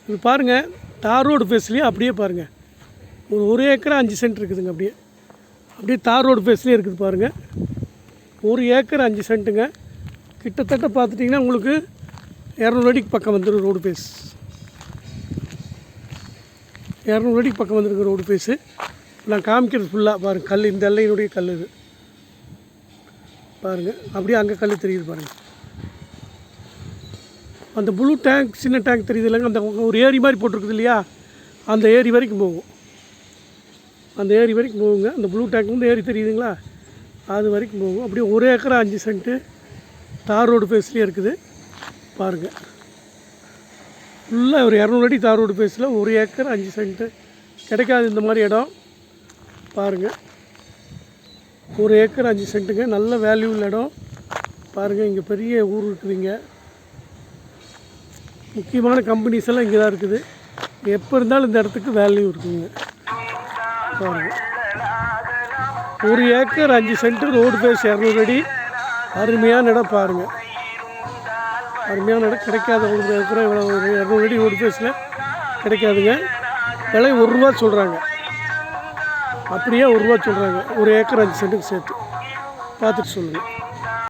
இது பாருங்கள், தார் ரோடு ஃபேஸ்லேயே அப்படியே பாருங்கள், ஒரு ஏக்கர் 5 சென்ட் இருக்குதுங்க. அப்படியே தார் ரோடு ஃபேஸ்லேயே இருக்குது பாருங்கள். 1 ஏக்கர் 5 சென்ட்டுங்க. கிட்டத்தட்ட பார்த்துட்டிங்கன்னா உங்களுக்கு 200 அடிக்கு பக்கம் வந்துடும் ரோடு ஃபேஸ். 200 அடிக்கு பக்கம் வந்துருக்கு ரோடு ஃபேஸு. நான் காமிக்கிறது ஃபுல்லாக பாருங்கள். கல் இந்த எல்லையினுடைய கல் இது பாருங்கள். அப்படியே அங்கே கல் தெரியுது பாருங்கள். அந்த ப்ளூ டேங்க், சின்ன டேங்க் தெரியுது இல்லைங்க, அந்த ஒரு ஏரி மாதிரி போட்டிருக்குது இல்லையா, அந்த ஏரி வரைக்கும் போகும். அந்த ஏரி வரைக்கும் போகுங்க. அந்த ப்ளூ டேங்க் வந்து ஏரி தெரியுதுங்களா, அது வரைக்கும் போகும். அப்படியே 1 ஏக்கர் 5 சென்ட்டு தார் ரோடு ஃபேஸ்லேயே இருக்குது பாருங்கள். ஃபுல்லாக ஒரு 200 அடி தார் ரோடு ஃபேஸில் 1 ஏக்கர் 5 சென்ட்டு கிடைக்காது இந்த மாதிரி இடம் பாருங்கள். 1 ஏக்கர் 5 சென்ட்டுங்க. நல்ல வேல்யூ உள்ள இடம் பாருங்கள். இங்கே பெரிய ஊர் இருக்குதுங்க. முக்கியமான கம்பெனிஸ் எல்லாம் இங்கே தான் இருக்குது. எப்போ இருந்தாலும் இந்த இடத்துக்கு வேல்யூ இருக்குதுங்க பாருங்கள். 1 ஏக்கர் 5 சென்ட்டு ரோடு ஃபேஸ் 200 அடி. அருமையான இடம் பாருங்கள். அருமையான இடம். கிடைக்காது உங்களுக்கு இருக்கிற இவ்வளோ 200 அடி ரோடு ஃபேஸில் கிடைக்காதுங்க. விலை ₹1 சொல்கிறாங்க. அப்படியே ₹1 சொல்கிறாங்க. 1 ஏக்கர் 5 சென்ட்டுக்கு சேர்த்து பார்த்துட்டு சொல்லுங்கள்.